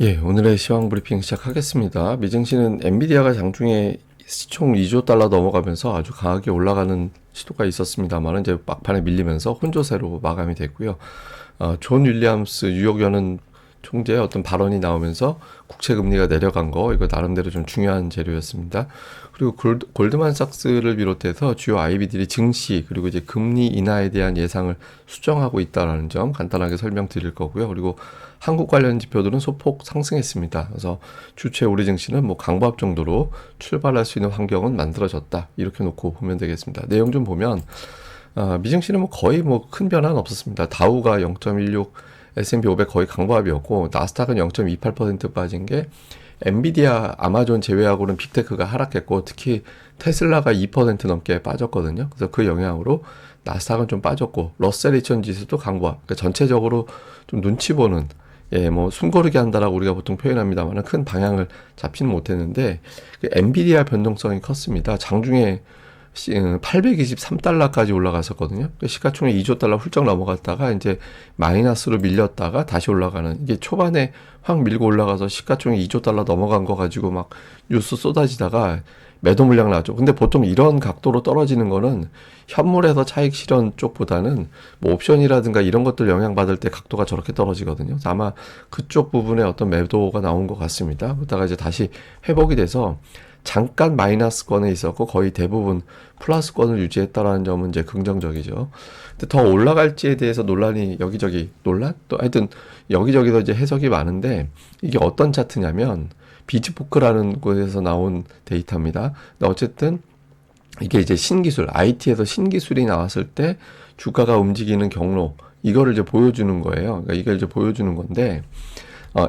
예, 오늘의 시황 브리핑 시작하겠습니다. 미증시는 엔비디아가 장중에 시총 2조 달러 넘어가면서 아주 강하게 올라가는 시도가 있었습니다만 이제 막판에 밀리면서 혼조세로 마감이 됐고요. 존 윌리엄스 뉴욕 연은 총재의 어떤 발언이 나오면서 국채 금리가 내려간 거 이거 나름대로 좀 중요한 재료였습니다. 그리고 골드만삭스를 비롯해서 주요 IB들이 증시 그리고 이제 금리 인하에 대한 예상을 수정하고 있다라는 점 간단하게 설명드릴 거고요. 그리고 한국 관련 지표들은 소폭 상승했습니다. 그래서 주체 우리 증시는 뭐 강보합 정도로 출발할 수 있는 환경은 만들어졌다. 이렇게 놓고 보면 되겠습니다. 내용 좀 보면 미증시는 뭐 거의 뭐 큰 변화는 없었습니다. 다우가 0.16, S&P 500 거의 강보합이었고 나스닥은 0.28% 빠진 게 엔비디아, 아마존 제외하고는 빅테크가 하락했고 특히 테슬라가 2% 넘게 빠졌거든요. 그래서 그 영향으로 나스닥은 좀 빠졌고 러셀 2000 지수도 강보합. 그러니까 전체적으로 좀 눈치 보는 뭐 숨고르게 한다라고 우리가 보통 표현합니다만 큰 방향을 잡지는 못했는데 그 엔비디아 변동성이 컸습니다. 장중에 823달러까지 올라갔었거든요. 시가총액 2조 달러 훌쩍 넘어갔다가 이제 마이너스로 밀렸다가 다시 올라가는 이게 초반에 확 밀고 올라가서 시가총액 2조 달러 넘어간 거 가지고 막 뉴스 쏟아지다가 매도 물량 나왔죠. 근데 보통 이런 각도로 떨어지는 거는 현물에서 차익 실현 쪽보다는 뭐 옵션이라든가 이런 것들 영향받을 때 각도가 저렇게 떨어지거든요. 그래서 아마 그쪽 부분에 어떤 매도가 나온 것 같습니다. 그러다가 이제 다시 회복이 돼서 잠깐 마이너스권에 있었고 거의 대부분 플러스권을 유지했다라는 점은 이제 긍정적이죠. 근데 더 올라갈지에 대해서 논란이 여기저기 또 하여튼 여기저기서 이제 해석이 많은데 이게 어떤 차트냐면 비즈포크라는 곳에서 나온 데이터입니다. 근데 어쨌든 이게 이제 신기술, IT에서 신기술이 나왔을 때 주가가 움직이는 경로 이거를 이제 보여주는 거예요. 그러니까 이걸 이제 보여주는 건데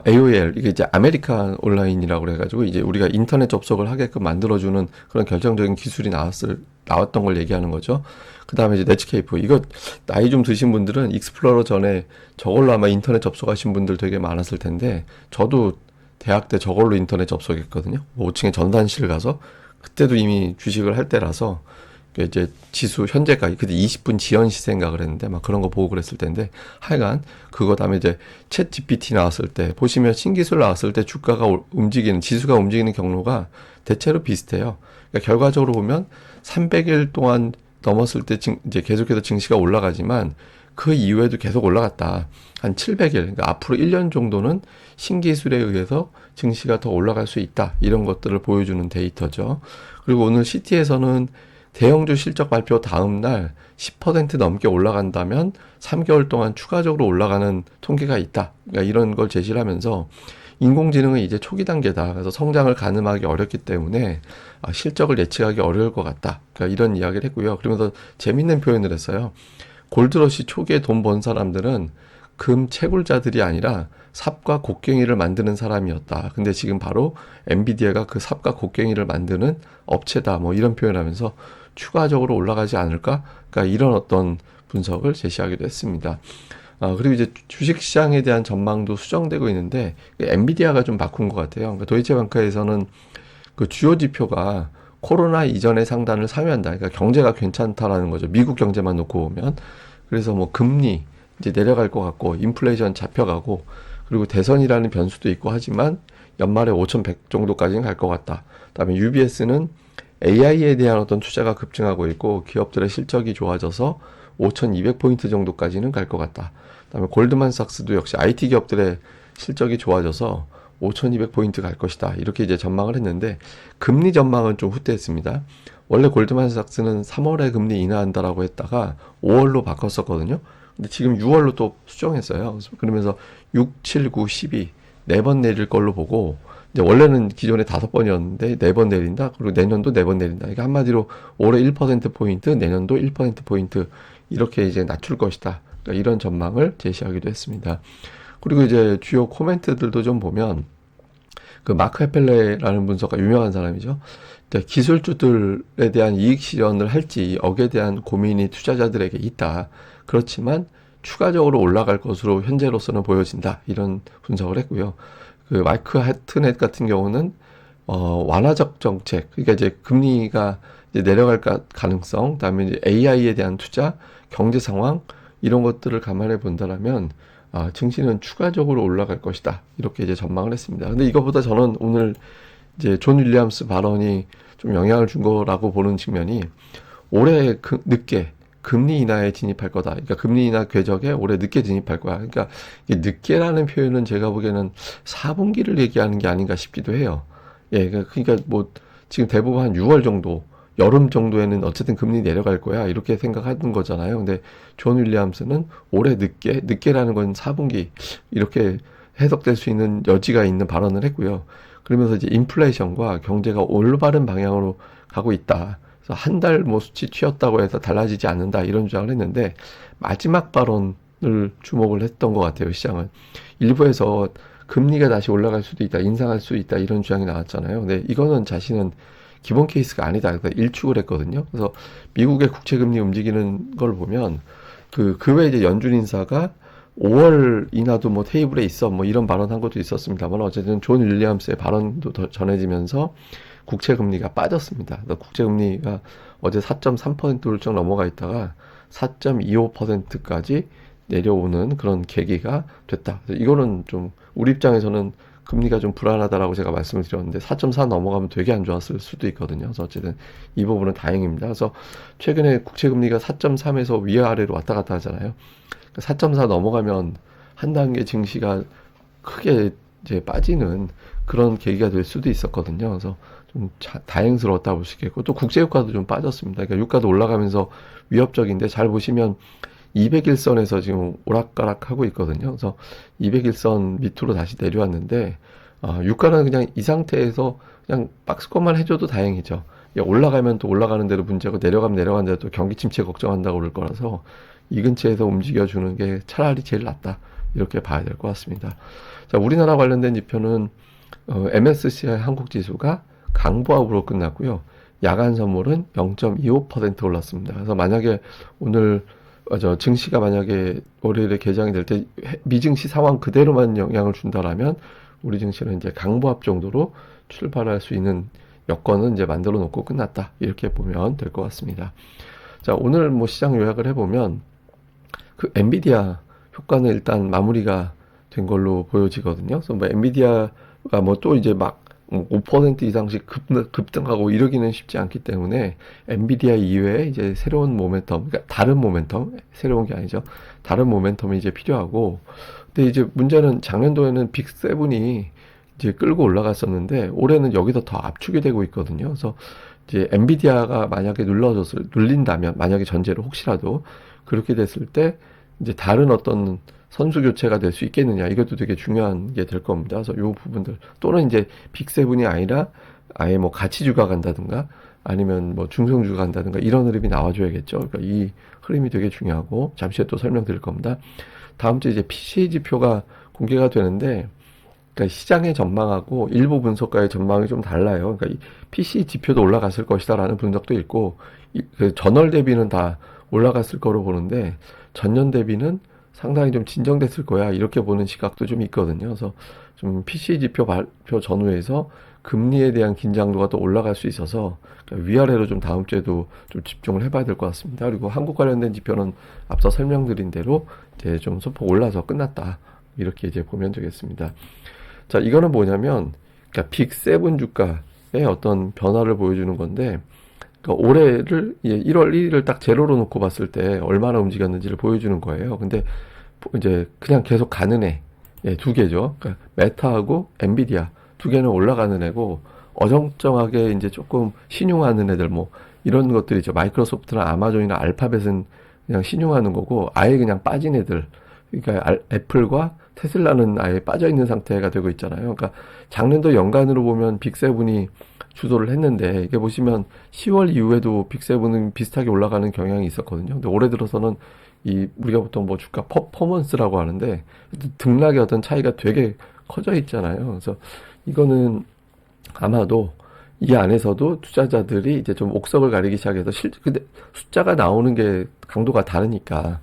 AOL 이게 이제 아메리칸 온라인이라고 그래가지고 이제 우리가 인터넷 접속을 하게끔 만들어주는 그런 결정적인 기술이 나왔던 걸 얘기하는 거죠. 그 다음에 이제 넷스케이프 이거 나이 좀 드신 분들은 익스플로러 전에 저걸로 아마 인터넷 접속하신 분들 되게 많았을 텐데 저도 대학 때 저걸로 인터넷 접속했거든요. 5층에 전단실 가서 그때도 이미 주식을 할 때라서 이제 지수 현재까지 그때 20분 지연 시세인가 그랬는데 막 그런 거 보고 그랬을 텐데 하여간 그거 다음에 이제 챗 GPT 나왔을 때 보시면 신기술 나왔을 때 주가가 움직이는 지수가 움직이는 경로가 대체로 비슷해요. 그러니까 결과적으로 보면 300일 동안 넘었을 때 이제 계속해서 증시가 올라가지만 그 이후에도 계속 올라갔다. 한 700일, 그러니까 앞으로 1년 정도는 신기술에 의해서 증시가 더 올라갈 수 있다. 이런 것들을 보여주는 데이터죠. 그리고 오늘 시티에서는 대형주 실적 발표 다음 날 10% 넘게 올라간다면 3개월 동안 추가적으로 올라가는 통계가 있다. 그러니까 이런 걸 제시를 하면서 인공지능은 이제 초기 단계다. 그래서 성장을 가늠하기 어렵기 때문에 실적을 예측하기 어려울 것 같다. 그러니까 이런 이야기를 했고요. 그러면서 재밌는 표현을 했어요. 골드러시 초기에 돈 번 사람들은 금 채굴자들이 아니라 삽과 곡괭이를 만드는 사람이었다. 근데 지금 바로 엔비디아가 그 삽과 곡괭이를 만드는 업체다. 뭐 이런 표현하면서 추가적으로 올라가지 않을까? 그러니까 이런 어떤 분석을 제시하기도 했습니다. 그리고 이제 주식시장에 대한 전망도 수정되고 있는데 엔비디아가 좀 바꾼 것 같아요. 그러니까 도이체방크에서는 그 주요 지표가 코로나 이전의 상단을 상회한다. 그러니까 경제가 괜찮다라는 거죠. 미국 경제만 놓고 보면. 그래서 뭐 금리 이제 내려갈 것 같고 인플레이션 잡혀가고 그리고 대선이라는 변수도 있고 하지만 연말에 5,100 정도까지는 갈 것 같다. 그다음에 UBS는 AI에 대한 어떤 투자가 급증하고 있고 기업들의 실적이 좋아져서 5,200포인트 정도까지는 갈 것 같다. 그다음에 골드만삭스도 역시 IT 기업들의 실적이 좋아져서 5,200포인트 갈 것이다. 이렇게 이제 전망을 했는데 금리 전망은 좀 후퇴했습니다. 원래 골드만삭스는 3월에 금리 인하한다라고 했다가 5월로 바꿨었거든요. 근데 지금 6월로 또 수정했어요. 그러면서 6, 7, 9, 12 4번 내릴 걸로 보고 이제 원래는 기존에 5번이었는데 4번 내린다. 그리고 내년도 4번 내린다. 그러니까 한마디로 올해 1%포인트, 내년도 1%포인트 이렇게 이제 낮출 것이다. 그러니까 이런 전망을 제시하기도 했습니다. 그리고 이제 주요 코멘트들도 좀 보면 그 마크 헤펠레라는 분석가 유명한 사람이죠. 기술주들에 대한 이익 실현을 할지 여기에 대한 고민이 투자자들에게 있다. 그렇지만 추가적으로 올라갈 것으로 현재로서는 보여진다. 이런 분석을 했고요. 그 마이크 하트넷 같은 경우는 완화적 정책, 그러니까 이제 금리가 이제 내려갈 가능성, 그다음에 이제 AI에 대한 투자, 경제 상황 이런 것들을 감안해 본다라면 증시는 추가적으로 올라갈 것이다. 이렇게 이제 전망을 했습니다. 근데 이거보다 저는 오늘 이제 존 윌리엄스 발언이 좀 영향을 준 거라고 보는 측면이 올해 늦게 금리 인하에 진입할 거다. 그러니까 금리 인하 궤적에 올해 늦게 진입할 거야. 그러니까 이 늦게라는 표현은 제가 보기에는 4분기를 얘기하는 게 아닌가 싶기도 해요. 예, 그러니까 뭐 지금 대부분 한 6월 정도, 여름 정도에는 어쨌든 금리 내려갈 거야. 이렇게 생각하는 거잖아요. 근데 존 윌리엄스는 올해 늦게라는 건 4분기 이렇게 해석될 수 있는 여지가 있는 발언을 했고요. 그러면서 이제 인플레이션과 경제가 올바른 방향으로 가고 있다. 그래서 한 달 뭐 수치 튀었다고 해서 달라지지 않는다 이런 주장을 했는데 마지막 발언을 주목을 했던 것 같아요. 시장은 일부에서 금리가 다시 올라갈 수도 있다, 인상할 수 있다 이런 주장이 나왔잖아요. 근데 이거는 자신은 기본 케이스가 아니다. 그래서 일축을 했거든요. 그래서 미국의 국채금리 움직이는 걸 보면 그 외에 이제 연준 인사가 5월 인하도 뭐 테이블에 있어 뭐 이런 발언한 것도 있었습니다만 어쨌든 존 윌리엄스의 발언도 더 전해지면서 국채 금리가 빠졌습니다. 국채 금리가 어제 4.3%를 쭉 넘어가 있다가 4.25%까지 내려오는 그런 계기가 됐다. 이거는 좀 우리 입장에서는 금리가 좀 불안하다라고 제가 말씀을 드렸는데 4.4 넘어가면 되게 안 좋았을 수도 있거든요. 그래서 어쨌든 이 부분은 다행입니다. 그래서 최근에 국채 금리가 4.3에서 위아래로 왔다 갔다 하잖아요. 4.4 넘어가면 한 단계 증시가 크게 이제 빠지는 그런 계기가 될 수도 있었거든요. 그래서 좀 다행스러웠다 볼 수 있겠고 또 국제유가도 좀 빠졌습니다. 그러니까 유가도 올라가면서 위협적인데 잘 보시면 200일선에서 지금 오락가락 하고 있거든요. 그래서 200일선 밑으로 다시 내려왔는데 유가는 그냥 이 상태에서 그냥 박스권만 해줘도 다행이죠. 올라가면 또 올라가는 대로 문제고 내려가면 내려가는 대로 또 경기 침체 걱정한다고 그럴 거라서 이 근처에서 움직여주는 게 차라리 제일 낫다. 이렇게 봐야 될 것 같습니다. 자, 우리나라 관련된 지표는 MSCI 한국지수가 강보합으로 끝났고요. 야간 선물은 0.25% 올랐습니다. 그래서 만약에 오늘 증시가 만약에 월요일에 개장이 될 때 미증시 상황 그대로만 영향을 준다라면 우리 증시는 이제 강보합 정도로 출발할 수 있는 여건은 이제 만들어 놓고 끝났다. 이렇게 보면 될 것 같습니다. 자, 오늘 뭐 시장 요약을 해보면 그 엔비디아 효과는 일단 마무리가 된 걸로 보여지거든요. 그래서 뭐 엔비디아가 뭐 또 이제 막 5% 이상씩 급등하고 이러기는 쉽지 않기 때문에 엔비디아 이외에 이제 새로운 모멘텀, 그러니까 다른 모멘텀, 새로운 게 아니죠. 다른 모멘텀이 이제 필요하고, 근데 이제 문제는 작년도에는 빅7이 이제 끌고 올라갔었는데 올해는 여기서 더 압축이 되고 있거든요. 그래서 이제 엔비디아가 만약에 눌린다면, 만약에 전제로 혹시라도 그렇게 됐을 때 이제 다른 어떤 선수 교체가 될 수 있겠느냐, 이것도 되게 중요한 게 될 겁니다. 그래서 요 부분들 또는 이제 빅7이 아니라 아예 뭐 가치주가 간다든가 아니면 뭐 중성주가 간다든가 이런 흐름이 나와줘야겠죠. 그러니까 이 흐름이 되게 중요하고 잠시 후에 또 설명드릴 겁니다. 다음 주에 이제 PCE 지표가 공개가 되는데 그러니까 시장의 전망하고 일부 분석가의 전망이 좀 달라요. 그러니까 이 PCE 지표도 올라갔을 것이다라는 분석도 있고 그 전월 대비는 다 올라갔을 거로 보는데 전년 대비는 상당히 좀 진정됐을 거야 이렇게 보는 시각도 좀 있거든요. 그래서 좀 PCE 지표 발표 전후에서 금리에 대한 긴장도가 또 올라갈 수 있어서 위아래로 좀 다음 주에도 좀 집중을 해봐야 될 것 같습니다. 그리고 한국 관련된 지표는 앞서 설명드린 대로 이제 좀 소폭 올라서 끝났다 이렇게 이제 보면 되겠습니다. 자, 이거는 뭐냐면 그러니까 빅7 주가의 어떤 변화를 보여주는 건데 그러니까 올해를 1월 1일을 딱 제로로 놓고 봤을 때 얼마나 움직였는지를 보여주는 거예요. 근데 이제 그냥 계속 가는 애, 두 개죠. 그러니까 메타하고 엔비디아 두 개는 올라가는 애고 어정쩡하게 이제 조금 신용하는 애들 뭐 이런 것들이죠. 마이크로소프트나 아마존이나 알파벳은 그냥 신용하는 거고 아예 그냥 빠진 애들. 그러니까 애플과 테슬라는 아예 빠져 있는 상태가 되고 있잖아요. 그러니까 작년도 연간으로 보면 빅7이 주도를 했는데 이게 보시면 10월 이후에도 빅7은 비슷하게 올라가는 경향이 있었거든요. 근데 올해 들어서는 우리가 보통 뭐 주가 퍼포먼스라고 하는데 등락의 어떤 차이가 되게 커져 있잖아요. 그래서 이거는 아마도 이 안에서도 투자자들이 이제 좀 옥석을 가리기 시작해서 근데 숫자가 나오는 게 강도가 다르니까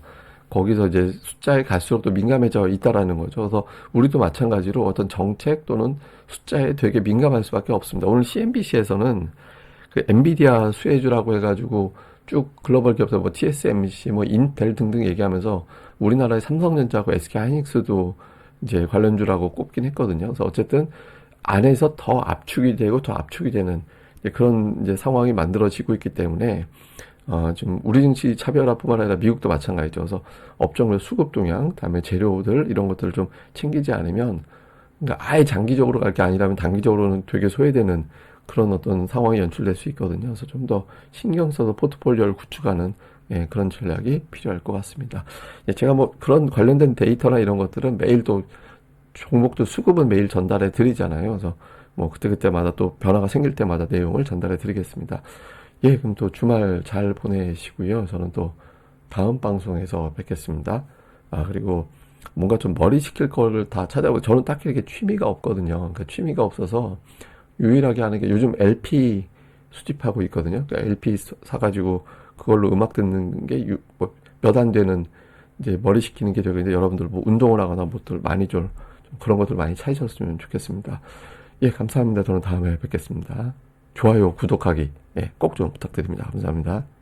거기서 이제 숫자에 갈수록 또 민감해져 있다라는 거죠. 그래서 우리도 마찬가지로 어떤 정책 또는 숫자에 되게 민감할 수밖에 없습니다. 오늘 CNBC에서는 그 엔비디아 수혜주라고 해가지고 쭉 글로벌 기업들 뭐 TSMC, 뭐 인텔 등등 얘기하면서 우리나라의 삼성전자하고 SK하이닉스도 이제 관련주라고 꼽긴 했거든요. 그래서 어쨌든 안에서 더 압축이 되고 더 압축이 되는 이제 그런 이제 상황이 만들어지고 있기 때문에 지금 우리 증시 차별화뿐만 아니라 미국도 마찬가지죠. 그래서 업종별 수급 동향, 다음에 재료들 이런 것들을 좀 챙기지 않으면 그러니까 아예 장기적으로 갈 게 아니라면 단기적으로는 되게 소외되는 그런 어떤 상황이 연출될 수 있거든요. 그래서 좀 더 신경 써서 포트폴리오를 구축하는 그런 전략이 필요할 것 같습니다. 제가 뭐 그런 관련된 데이터나 이런 것들은 매일 또 종목도 수급은 매일 전달해 드리잖아요. 그래서 뭐 그때그때마다 또 변화가 생길 때마다 내용을 전달해 드리겠습니다. 그럼 또 주말 잘 보내시고요. 저는 또 다음 방송에서 뵙겠습니다. 그리고 뭔가 좀 머리 식힐 거를 다 찾아보고, 저는 딱히 이렇게 취미가 없거든요. 그러니까 취미가 없어서 유일하게 하는 게 요즘 LP 수집하고 있거든요. 그러니까 LP 사가지고 그걸로 음악 듣는 게 몇 안 되는 이제 머리 식히는 게 되고 있는데, 여러분들 뭐 운동을 하거나 뭐들 많이 좀 그런 것들 많이 찾으셨으면 좋겠습니다. 감사합니다. 저는 다음에 뵙겠습니다. 좋아요, 구독하기 꼭 좀 부탁드립니다. 감사합니다.